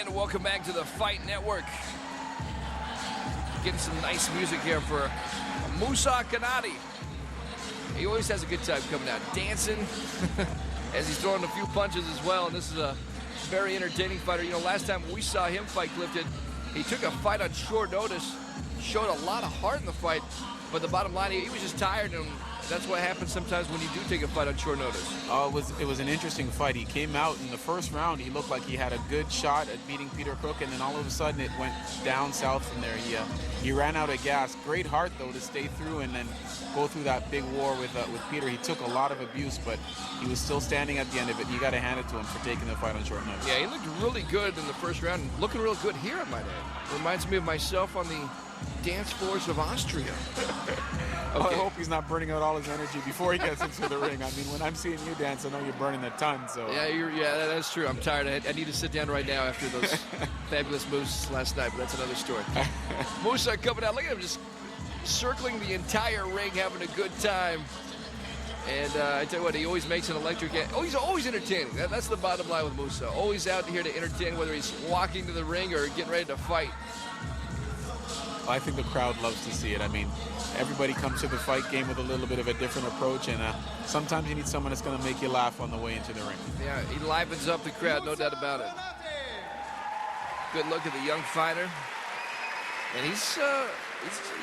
And welcome back to the Fight Network. Getting some nice music here for Moussa Konate. He always has a good time coming out, dancing as he's throwing a few punches as well. And this is a very entertaining fighter. You know, last time we saw him fight Clifton, he took a fight on short notice, showed a lot of heart in the fight, but the bottom line, he was just tired, and that's what happens sometimes when you do take a fight on short notice. It was an interesting fight. He came out in the first round. He looked like he had a good shot at beating Peter Cook, and then all of a sudden it went down south from there. He ran out of gas. Great heart, though, to stay through and then go through that big war with Peter. He took a lot of abuse, but he was still standing at the end of it. You got to hand it to him for taking the fight on short notice. Yeah, he looked really good in the first round, and looking real good here, I might add. Reminds me of myself on the dance floors of Austria. Okay. I hope he's not burning out all his energy before he gets into the ring. I mean, when I'm seeing you dance, I know you're burning a ton. So yeah, that's true. I'm tired. I need to sit down right now after those fabulous moves last night, but that's another story. Moussa coming out. Look at him just circling the entire ring, having a good time. And I tell you what, he always makes an electric. Oh, he's always entertaining. That's the bottom line with Moussa. Always out here to entertain, whether he's walking to the ring or getting ready to fight. I think the crowd loves to see it. I mean, everybody comes to the fight game with a little bit of a different approach, and sometimes you need someone that's going to make you laugh on the way into the ring. Yeah, he livens up the crowd, no doubt about it. Good look at the young fighter. And he's going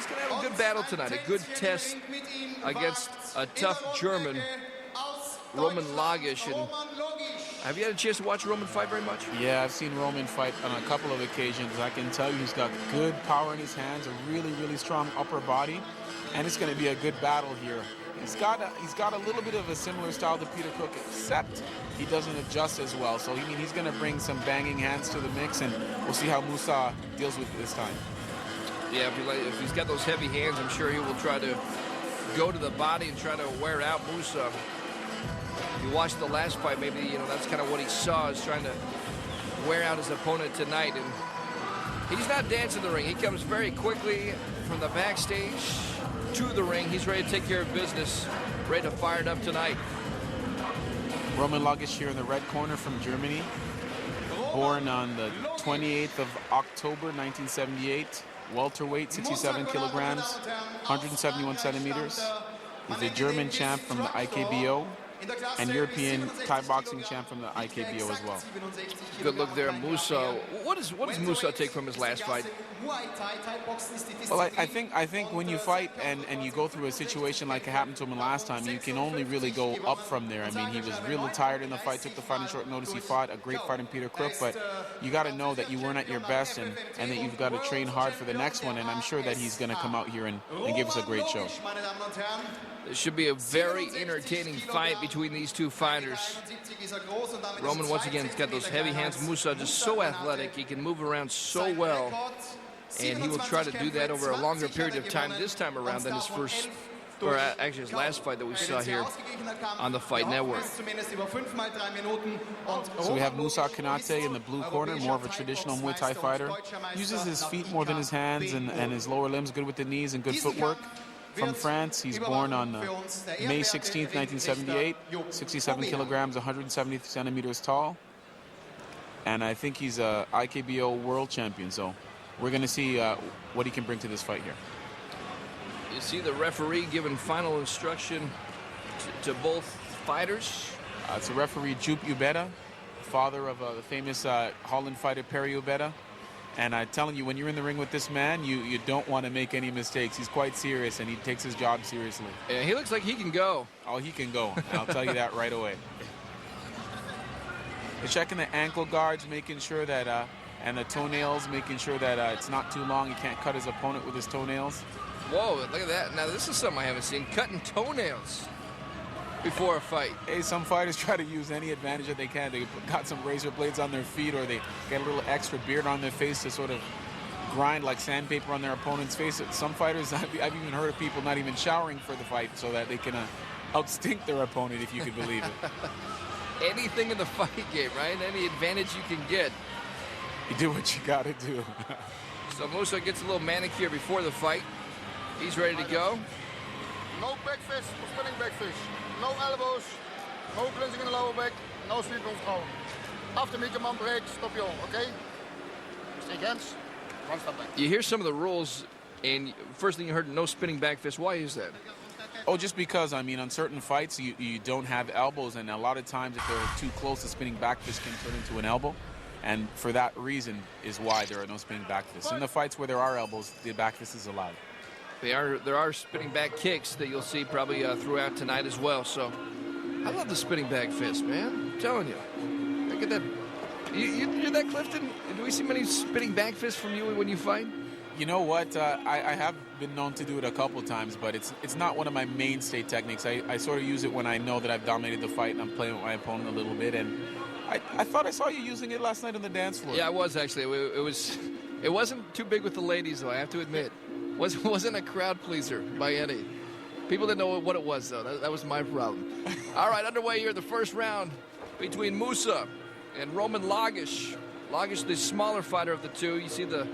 to have a good battle tonight, a good test against a tough German, Roman Logisch. And have you had a chance to watch Roman fight very much? Yeah, I've seen Roman fight on a couple of occasions. I can tell you he's got good power in his hands, a really, really strong upper body, and it's going to be a good battle here. He's got a little bit of a similar style to Peter Cook, except he doesn't adjust as well. So he's going to bring some banging hands to the mix, and we'll see how Moussa deals with it this time. Yeah, if he's got those heavy hands, I'm sure he will try to go to the body and try to wear out Moussa. If you watched the last fight, maybe that's kind of what he saw, is trying to wear out his opponent tonight. And he's not dancing the ring. He comes very quickly from the backstage to the ring. He's ready to take care of business, ready to fire it up tonight. Roman Logisch here in the red corner from Germany. Born on the 28th of October, 1978. Welterweight, 67 kilograms, 171 centimeters. He's a German champ from the IKBO and European Thai boxing champ from the IKBO as well. Good look there, Moussa. What does Moussa take from his last fight? Well, I think when you fight and you go through a situation like it happened to him last time, you can only really go up from there. I mean, he was really tired in the fight, took the fight on short notice. He fought a great fight in Peter Cook, but you got to know that you weren't at your best and that you've got to train hard for the next one, and I'm sure that he's going to come out here and give us a great show. This should be a very entertaining fight between these two fighters. Roman, once again, has got those heavy hands. Moussa just so athletic. He can move around so well. And he will try to do that over a longer period of time this time around than his first, or actually his last fight that we saw here on the Fight Network. So we have Moussa Konate in the blue corner, more of a traditional Muay Thai fighter. Uses his feet more than his hands and his lower limbs, good with the knees and good footwork. From France, he's born on May 16th, 1978, 67 kilograms, 170 centimeters tall. And I think he's a IKBO world champion, so we're going to see what he can bring to this fight here. You see the referee giving final instruction to both fighters. It's a referee, Jupp Ubeda, father of the famous Holland fighter Perry Ubeda. And I'm telling you, when you're in the ring with this man, you don't want to make any mistakes. He's quite serious, and he takes his job seriously. Yeah, he looks like he can go. Oh, he can go. I'll tell you that right away. They're checking the ankle guards, making sure that, and the toenails, making sure that it's not too long. He can't cut his opponent with his toenails. Whoa, look at that. Now, this is something I haven't seen. Cutting toenails before a fight. Hey, some fighters try to use any advantage that they can. They got some razor blades on their feet, or they get a little extra beard on their face to sort of grind like sandpaper on their opponent's face. Some fighters, I've even heard of people not even showering for the fight so that they can outstink their opponent, if you could believe it. Anything in the fight game, right? Any advantage you can get. You do what you got to do. So Moussa gets a little manicure before the fight. He's ready to go. No back fist or spinning back fist. No elbows. No clinching in the lower back. No sweep on throw. After meet your man break, stop you, okay? against, one step back. You hear some of the rules, and first thing you heard, no spinning back fist. Why is that? Oh, just because, I mean, on certain fights, you don't have elbows, and a lot of times if they're too close, the spinning back fist can turn into an elbow. And for that reason is why there are no spinning back fists. In the fights where there are elbows, the back fist is allowed. There are spinning back kicks that you'll see probably throughout tonight as well. So I love the spinning back fist, man. I'm telling you. Look at that. You're that, Clifton? Do we see many spinning back fists from you when you fight? You know what? I have been known to do it a couple times, but it's not one of my mainstay techniques. I sort of use it when I know that I've dominated the fight and I'm playing with my opponent a little bit. And I thought I saw you using it last night on the dance floor. Yeah, I was actually. It wasn't too big with the ladies, though, I have to admit. Wasn't a crowd pleaser by any. People didn't know what it was, though. That was my problem. All right, underway here, the first round between Moussa and Roman Logisch. Logisch, the smaller fighter of the two. You see the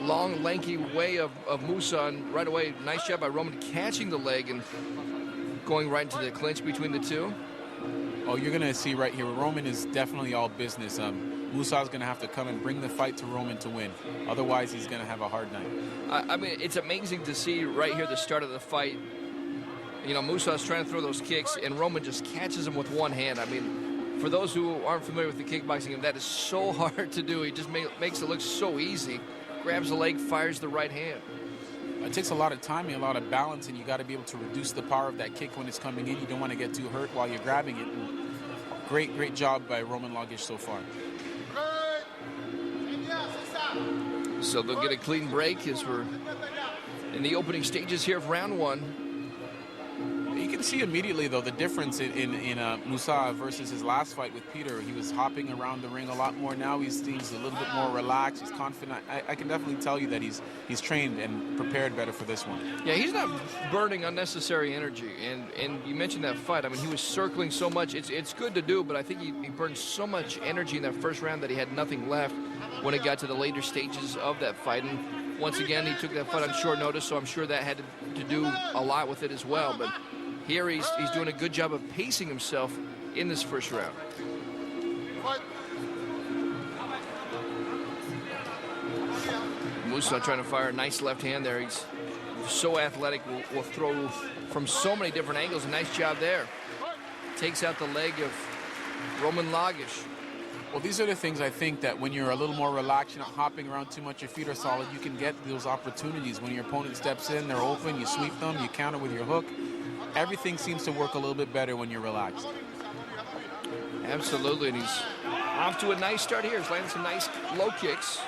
long, lanky way of Moussa, and right away, nice job by Roman catching the leg and going right into the clinch between the two. Oh, you're going to see right here, Roman is definitely all business. Moussa's going to have to come and bring the fight to Roman to win. Otherwise, he's going to have a hard night. I mean, it's amazing to see right here the start of the fight. You know, Moussa's trying to throw those kicks, and Roman just catches him with one hand. I mean, for those who aren't familiar with the kickboxing, that is so hard to do. He just makes it look so easy. Grabs the leg, fires the right hand. It takes a lot of timing, a lot of balance, and you got to be able to reduce the power of that kick when it's coming in. You don't want to get too hurt while you're grabbing it. And great job by Roman Logisch so far. So they'll get a clean break as we're in the opening stages here of round one. You can see immediately, though, the difference in Moussa versus his last fight with Peter. He was hopping around the ring a lot more. Now he seems a little bit more relaxed. He's confident. I can definitely tell you that he's trained and prepared better for this one. Yeah, he's not burning unnecessary energy. And you mentioned that fight. I mean, he was circling so much. It's good to do, but I think he burned so much energy in that first round that he had nothing left when it got to the later stages of that fight. And once again, he took that fight on short notice, so I'm sure that had to do a lot with it as well. But here he's doing a good job of pacing himself in this first round. Moussa trying to fire a nice left hand there. He's so athletic, will throw from so many different angles. A nice job there. Takes out the leg of Roman Logisch. Well, these are the things I think that when you're a little more relaxed, you're not hopping around too much, your feet are solid, you can get those opportunities. When your opponent steps in, they're open, you sweep them, you counter with your hook. Everything seems to work a little bit better when you're relaxed. Absolutely, and he's off to a nice start here. He's landing some nice low kicks.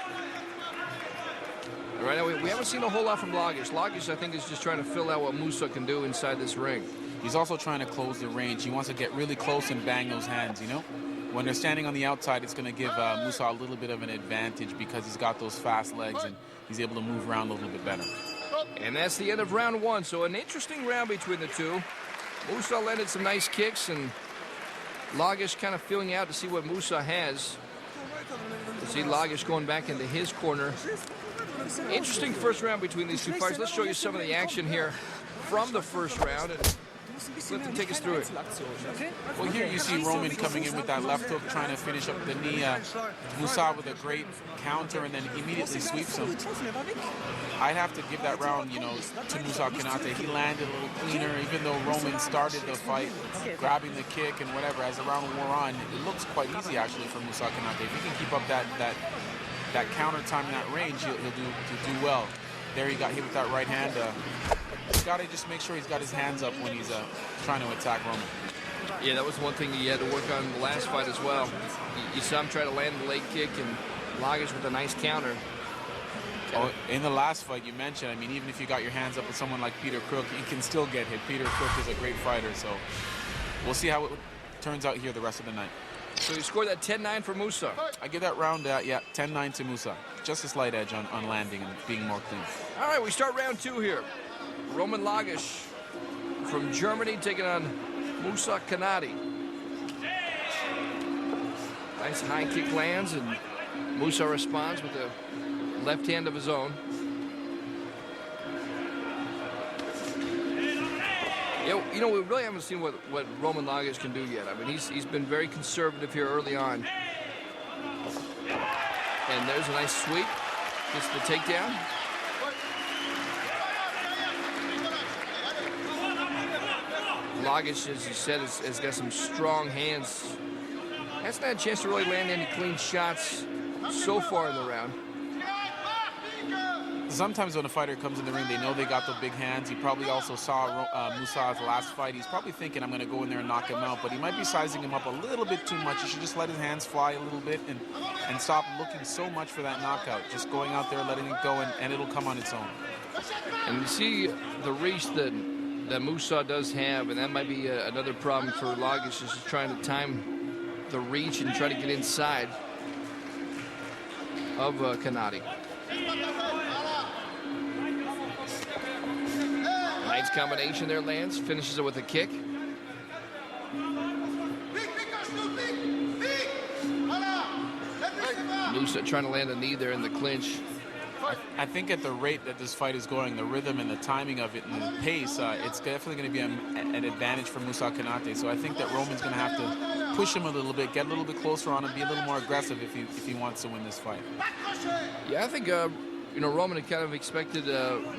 Right now, we haven't seen a whole lot from Logisch. Logisch, I think, is just trying to fill out what Moussa can do inside this ring. He's also trying to close the range. He wants to get really close and bang those hands, you know? When they're standing on the outside, it's going to give Moussa a little bit of an advantage because he's got those fast legs and he's able to move around a little bit better. And that's the end of round one. So an interesting round between the two. Moussa landed some nice kicks, and Logisch kind of feeling out to see what Moussa has. You see Logisch going back into his corner. Interesting first round between these two fighters. Let's show you some of the action here from the first round. And Clifton, take us through it. Well, here you see Roman coming in with that left hook, trying to finish up the knee. Moussa with a great counter and then immediately sweeps him. I'd have to give that round, you know, to Moussa Konate. He landed a little cleaner, even though Roman started the fight, grabbing the kick and whatever. As the round wore on, it looks quite easy actually for Moussa Konate. If he can keep up that counter time in that range, he'll do well. There he got hit with that right hand. He's got to just make sure he's got his hands up when he's trying to attack Roman. Yeah, that was one thing he had to work on in the last fight as well. You saw him try to land the leg kick, and Logisch with a nice counter. Oh, in the last fight you mentioned, I mean, even if you got your hands up with someone like Peter Crook, you can still get hit. Peter Crook is a great fighter, so we'll see how it turns out here the rest of the night. So you scored that 10-9 for Moussa. I give that round, 10-9 to Moussa. Just a slight edge on landing and being more clean. All right, we start round two here. Roman Logisch from Germany taking on Moussa Konate. Nice high kick lands, and Moussa responds with a left hand of his own. You know, we really haven't seen what Roman Logisch can do yet. I mean, he's been very conservative here early on. And there's a nice sweep. Gets the takedown. Logisch, as you said, has got some strong hands. Hasn't had a chance to really land any clean shots so far in the round. Sometimes when a fighter comes in the ring, they know they got the big hands. He probably also saw Moussa's last fight. He's probably thinking, I'm going to go in there and knock him out. But he might be sizing him up a little bit too much. He should just let his hands fly a little bit and stop looking so much for that knockout. Just going out there, letting it go, and it'll come on its own. And you see the reach that Moussa does have, and that might be another problem for Logisch, is just trying to time the reach and try to get inside of Konate. Nice combination there, Lance. Finishes it with a kick. Moussa trying to land a knee there in the clinch. I think at the rate that this fight is going, the rhythm and the timing of it and the pace, it's definitely going to be an advantage for Moussa Konate. So I think that Roman's going to have to push him a little bit, get a little bit closer on him, be a little more aggressive if he wants to win this fight. Yeah, I think Roman had kind of expected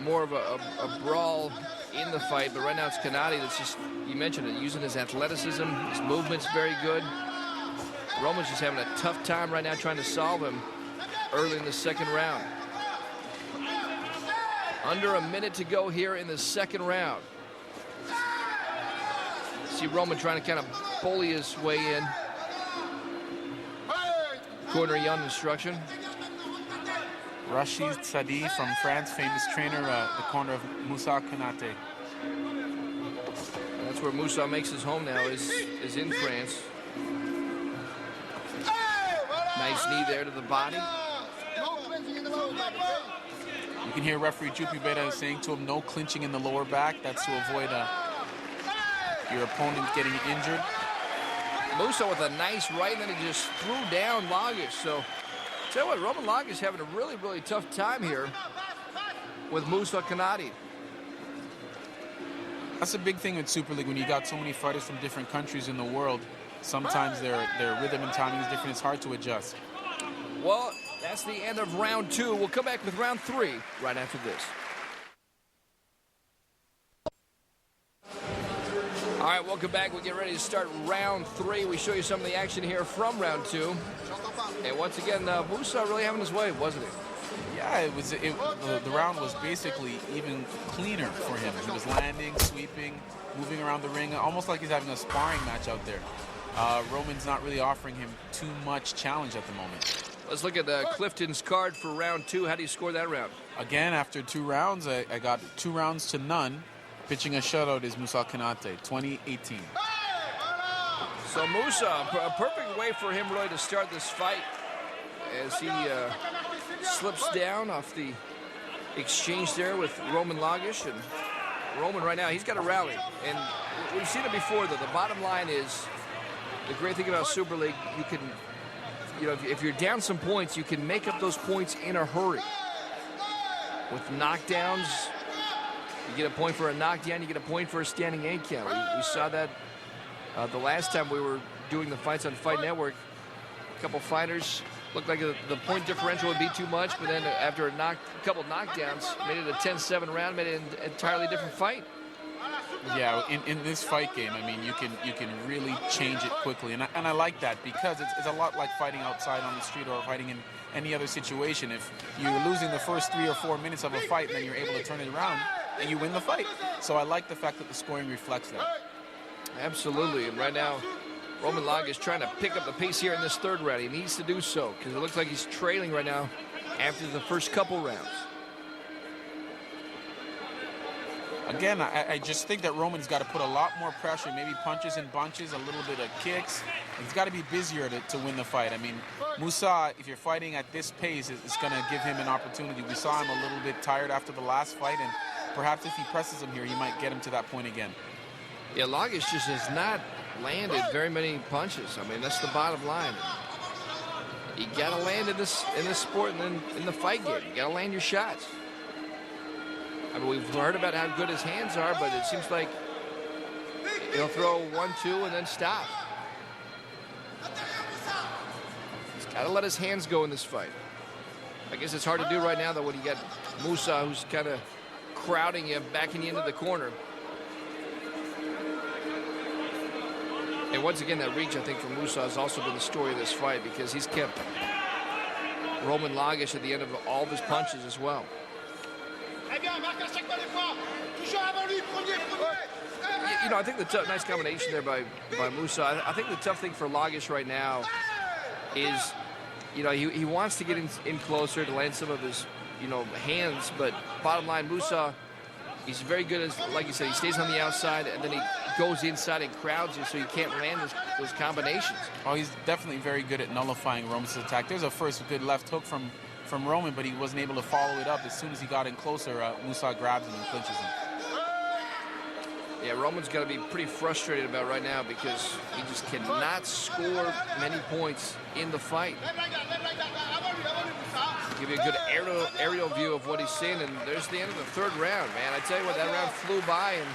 more of a brawl in the fight, but right now it's Konate that's just, you mentioned it, using his athleticism, his movement's very good. Roman's just having a tough time right now trying to solve him early in the second round. Under a minute to go here in the second round. See Roman trying to kind of bully his way in. Corner Young instruction. Rashid Sadi from France, famous trainer, the corner of Moussa Konate. That's where Moussa makes his home now, is in France. Nice knee there to the body. You can hear referee Jupi Beta saying to him, no clinching in the lower back. That's to avoid your opponent getting injured. Moussa with a nice right, and then he just threw down Logisch. So, tell you what, Roman Logisch having a really, really tough time here with Moussa Konate. That's a big thing with Super League when you got so many fighters from different countries in the world. Sometimes their rhythm and timing is different. It's hard to adjust. Well, that's the end of round 2. We'll come back with round 3 right after this. All right, welcome back. We get ready to start round 3. We show you some of the action here from round 2. And once again, Moussa really having his way, wasn't he? Yeah, the round was basically even cleaner for him. He was landing, sweeping, moving around the ring, almost like he's having a sparring match out there. Roman's not really offering him too much challenge at the moment. Let's look at Clifton's card for round 2. How do you score that round? Again, after 2 rounds, I got 2 rounds to none. Pitching a shutout is Moussa Konate, 2018. So Moussa, a perfect way for him really to start this fight as he slips down off the exchange there with Roman Logisch. And Roman right now, he's got to rally. And we've seen it before, though. The bottom line is, the great thing about Super League, you can, if you're down some points, you can make up those points in a hurry. With knockdowns, you get a point for a knockdown, you get a point for a standing 8 count. We saw that the last time we were doing the fights on Fight Network. A couple fighters looked like the point differential would be too much, but then after a couple knockdowns, made it a 10-7 round, made it an entirely different fight. Yeah, in this fight game, I mean, you can really change it quickly, and I like that because it's a lot like fighting outside on the street or fighting in any other situation. If you're losing the first 3 or 4 minutes of a fight, and then you're able to turn it around, and you win the fight. So I like the fact that the scoring reflects that. Absolutely, and right now, Roman Logisch is trying to pick up the pace here in this 3rd round. He needs to do so because it looks like he's trailing right now after the first couple rounds. Again, I just think that Roman's got to put a lot more pressure, maybe punches and bunches, a little bit of kicks. He's got to be busier to win the fight. I mean, Moussa, if you're fighting at this pace, it's going to give him an opportunity. We saw him a little bit tired after the last fight, and perhaps if he presses him here, he might get him to that point again. Yeah, Logisch just has not landed very many punches. I mean, that's the bottom line. You got to land in this sport and then in the fight game. You got to land your shots. I mean, we've heard about how good his hands are, but it seems like he'll throw 1, 2, and then stop. He's got to let his hands go in this fight. I guess it's hard to do right now, though, when you got Moussa, who's kind of crowding you, backing you into the corner. And once again, that reach, I think, from Moussa has also been the story of this fight, because he's kept Roman Logisch at the end of all of his punches as well. You know, I think the nice combination there by Moussa. I think the tough thing for Logisch right now is, you know, he wants to get in closer to land some of his, you know, hands, but bottom line, Moussa, he's very good, as like you said, he stays on the outside and then he goes inside and crowds you, so you can't land those combinations. Oh, he's definitely very good at nullifying Roman's attack. There's a first good left hook from Roman, but he wasn't able to follow it up. As soon as he got in closer, Moussa grabs him and clinches him. Yeah, Roman's got to be pretty frustrated about right now, because he just cannot score many points in the fight. Give you a good aerial view of what he's seeing, and there's the end of the third round, man. I tell you what, that round flew by, and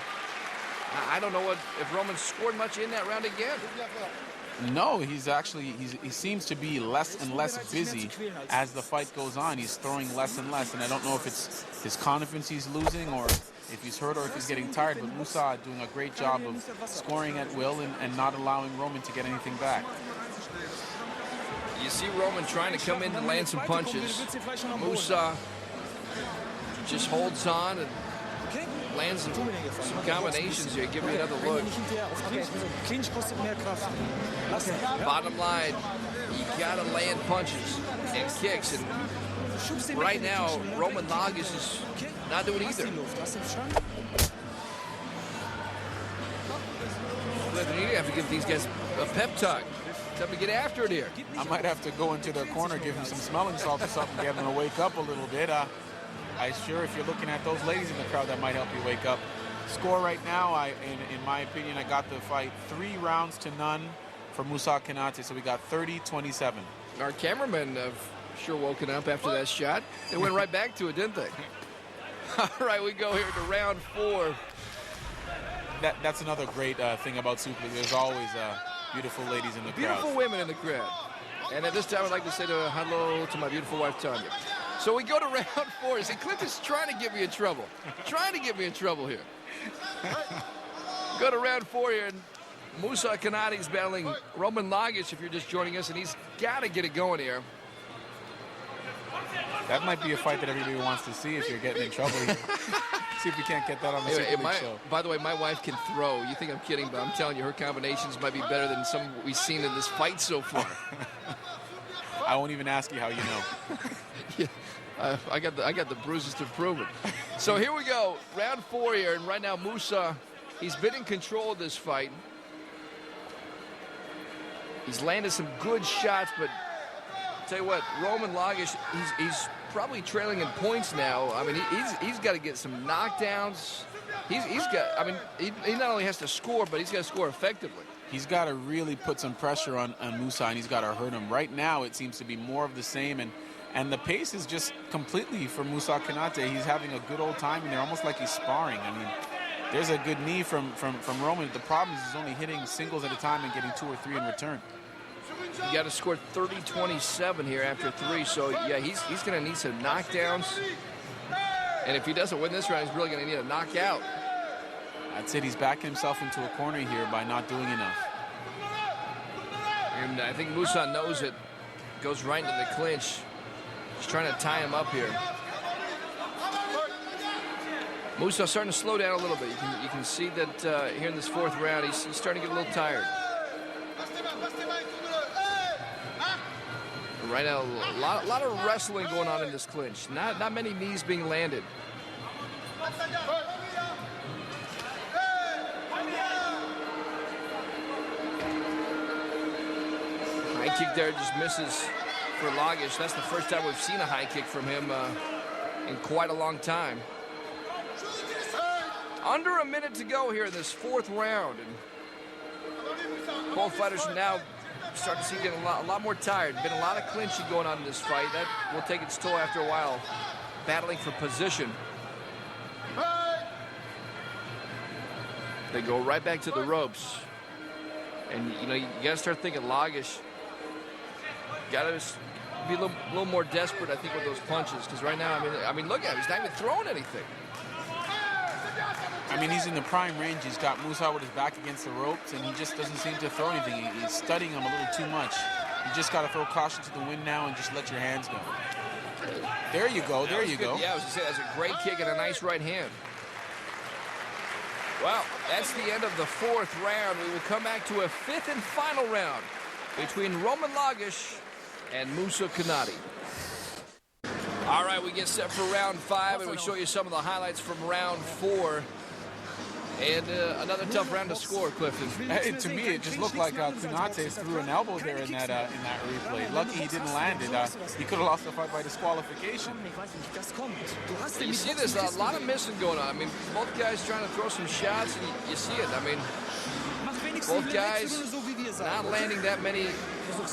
I don't know if Roman scored much in that round again. No, he seems to be less and less busy as the fight goes on. He's throwing less and less, and I don't know if it's his confidence he's losing, or if he's hurt, or if he's getting tired, but Moussa doing a great job of scoring at will and not allowing Roman to get anything back. You see Roman trying to come in and land some punches. Moussa just holds on and lands some combinations here. Give me another look. Bottom line, you got to land punches and kicks, and right now, Roman Logisch is not doing either. You have to give these guys a pep talk. Time to get after it here. I might have to go into their corner, give them some smelling salts or something, get them to wake up a little bit. I'm sure if you're looking at those ladies in the crowd, that might help you wake up. Score right now, in my opinion, I got the fight 3-0 for Moussa Konate, so we got 30-27. Our cameramen have sure woken up after that shot. They went right back to it, didn't they? All right, we go here to round 4. That's another great thing about Super League. There's always beautiful ladies in the crowd. Beautiful women in the crowd. And at this time, I'd like to say hello to my beautiful wife, Tanya. So we go to round 4. See, Clint is trying to get me in trouble. Trying to get me in trouble here. Go to round 4 here, and Moussa Konate is battling Roman Logisch, if you're just joining us, and he's got to get it going here. That might be a fight that everybody wants to see if you're getting in trouble here. See if we can't get that on the Super League show. By the way, my wife can throw. You think I'm kidding, but I'm telling you, her combinations might be better than some we've seen in this fight so far. I won't even ask you how you know. Yeah, I got the bruises to prove it. So here we go, round 4 here, and right now Moussa, he's been in control of this fight. He's landed some good shots, but tell you what, Roman Logisch, he's probably trailing in points now. I mean, he's got to get some knockdowns. He's got. I mean, he not only has to score, but he's got to score effectively. He's got to really put some pressure on Moussa, and he's got to hurt him. Right now, it seems to be more of the same, and the pace is just completely for Moussa Konate. He's having a good old time in there, almost like he's sparring. I mean, there's a good knee from Roman. The problem is he's only hitting singles at a time and getting 2 or 3 in return. You got to score 30-27 here after 3. So, yeah, he's going to need some knockdowns. And if he doesn't win this round, he's really going to need a knockout. That's it. He's backing himself into a corner here by not doing enough. And I think Moussa knows it. Goes right into the clinch. He's trying to tie him up here. Moussa starting to slow down a little bit. You can see that here in this 4th round, he's starting to get a little tired. Right now, a lot of wrestling going on in this clinch. Not many knees being landed. High kick there just misses for Logisch. That's the first time we've seen a high kick from him in quite a long time. Under a minute to go here in this 4th round. And both fighters are now starting to see getting a lot more tired. Been a lot of clinching going on in this fight. That will take its toll after a while, battling for position. They go right back to the ropes. And, you know, you got to start thinking Logisch. Got to be a little more desperate, I think, with those punches. Because right now, I mean, look at him. He's not even throwing anything. I mean, he's in the prime range. He's got Moussa with his back against the ropes, and he just doesn't seem to throw anything. He's studying him a little too much. You just got to throw caution to the wind now and just let your hands go. There you go. There you go. Yeah, I was going to say, that's a great kick and a nice right hand. Well, that's the end of the fourth round. We will come back to a fifth and final round between Roman Logisch and Moussa Konate. All right, we get set for round 5, and we show you some of the highlights from round 4. And another tough round to score, Clifton. To me, it just looked like Konate threw an elbow there in that replay. Lucky he didn't land it. He could have lost the fight by disqualification. You see this, a lot of missing going on. I mean, both guys trying to throw some shots, and you see it. I mean, both guys not landing that many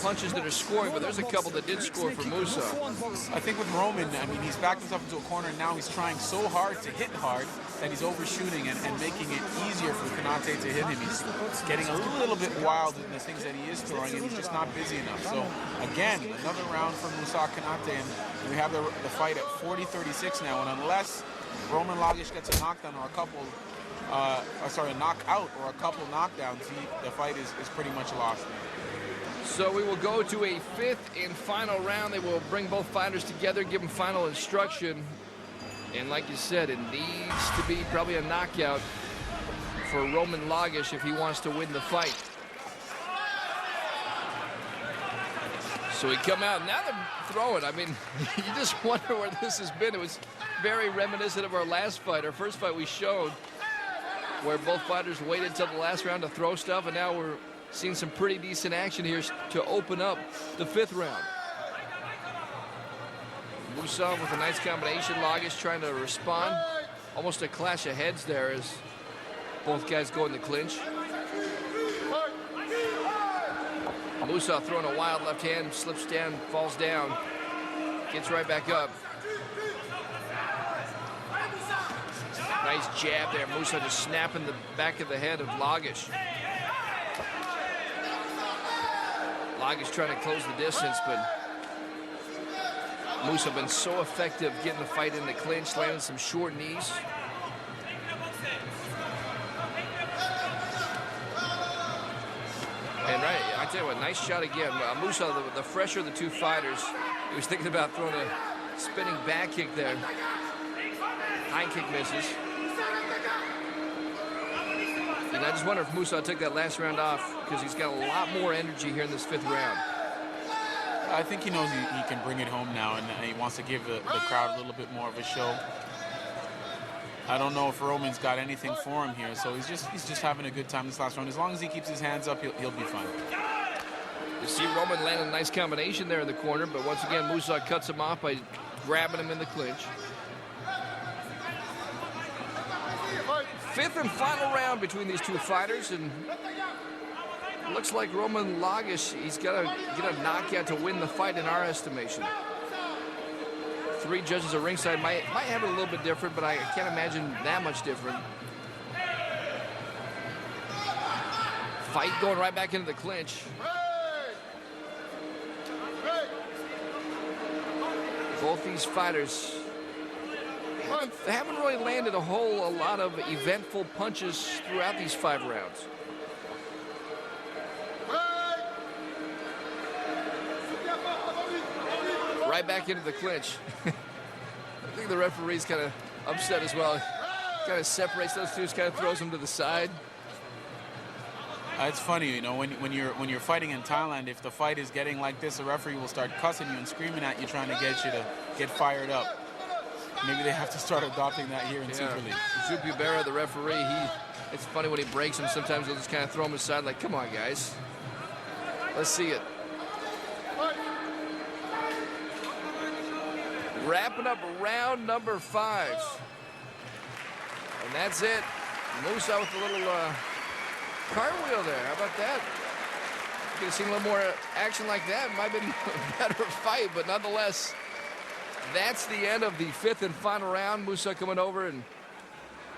punches that are scoring, but there's a couple that did score for Moussa. I think with Roman, I mean, he's backed himself into a corner, and now he's trying so hard to hit hard that he's overshooting and making it easier for Konate to hit him. He's getting a little bit wild in the things that he is throwing, and he's just not busy enough. So, again, another round for Moussa Konate, and we have the fight at 40-36 now, and unless Roman Logisch gets a knockdown or a couple, a knockout or a couple knockdowns, the fight is pretty much lost. So we will go to a fifth and final round. They will bring both fighters together, give them final instruction. And like you said, it needs to be probably a knockout for Roman Logisch if he wants to win the fight. So we come out. Now they're throwing. I mean, you just wonder where this has been. It was very reminiscent of our last fight, our first fight we showed, where both fighters waited until the last round to throw stuff, and now we're seeing some pretty decent action here to open up the fifth round. Moussa with a nice combination. Logisch trying to respond. Almost a clash of heads there as both guys go in the clinch. Moussa throwing a wild left hand, slips down, falls down, gets right back up. Nice jab there. Moussa just snapping the back of the head of Logisch. Logisch trying to close the distance, but Moussa been so effective getting the fight in the clinch, landing some short knees. And right, I tell you what, nice shot again. Moussa, the fresher of the two fighters, he was thinking about throwing a spinning back kick there. High kick misses. And I just wonder if Moussa took that last round off because he's got a lot more energy here in this fifth round. I think he knows he can bring it home now, and he wants to give the crowd a little bit more of a show. I don't know if Roman's got anything for him here, so he's just having a good time this last round. As long as he keeps his hands up, he'll be fine. You see Roman landing a nice combination there in the corner, but once again, Moussa cuts him off by grabbing him in the clinch. Fifth and final round between these two fighters, and looks like Roman Logisch, he's got to get a knockout to win the fight in our estimation. Three judges at ringside might have it a little bit different, but I can't imagine that much different. Fight going right back into the clinch. Both these fighters, they haven't really landed a lot of eventful punches throughout these 5 rounds. Right back into the clinch. I think the referee's kind of upset as well. Kind of separates those two, kind of throws them to the side. It's funny, you know, when you're fighting in Thailand, if the fight is getting like this, the referee will start cussing you and screaming at you, trying to get you to get fired up. Maybe they have to start adopting that here in Super League. Zupubera, the referee, it's funny when he breaks him. Sometimes he'll just kind of throw him aside like, come on, guys. Let's see it. Wrapping up round number 5. And that's it. Moussa with a little cartwheel there. How about that? Could have seen a little more action like that. Might have been a better fight, but nonetheless, that's the end of the 5th and final round. Moussa coming over and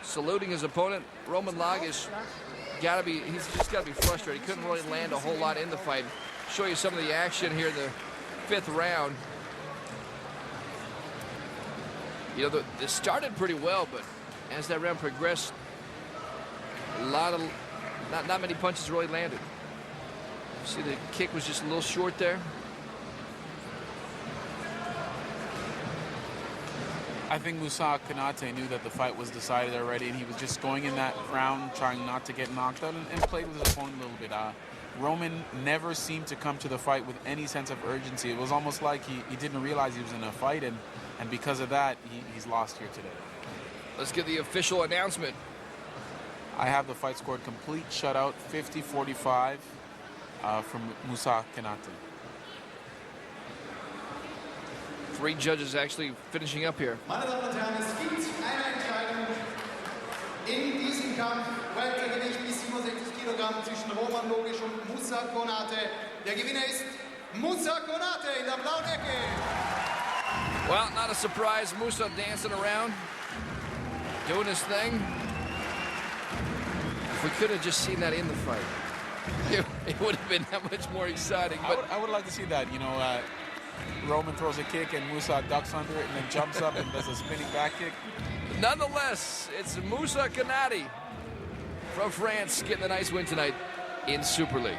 saluting his opponent. Roman Logisch, he's just got to be frustrated. He couldn't really land a whole lot in the fight. Show you some of the action here in the 5th round. You know, this started pretty well, but as that round progressed, not many punches really landed. See, the kick was just a little short there. I think Moussa Konate knew that the fight was decided already, and he was just going in that round trying not to get knocked out and played with his opponent a little bit. Roman never seemed to come to the fight with any sense of urgency. It was almost like he didn't realize he was in a fight, and because of that, he's lost here today. Let's get the official announcement. I have the fight scored complete shutout, 50-45 from Moussa Konate. 3 judges actually finishing up here. Meine Damen und Herren, es gibt eine Entscheidung in diesem Kampf. Weltergewicht bis 67 Kilogramm zwischen Roman Logisch und Moussa Konate. Der Gewinner ist Moussa Konate in der blauen Ecke. Well, not a surprise. Moussa dancing around, doing his thing. If we could have just seen that in the fight, it would have been that much more exciting. But I would like to see that. You know, Roman throws a kick and Moussa ducks under it and then jumps up and does a spinning back kick. Nonetheless, it's Moussa Konate from France getting a nice win tonight in Super League.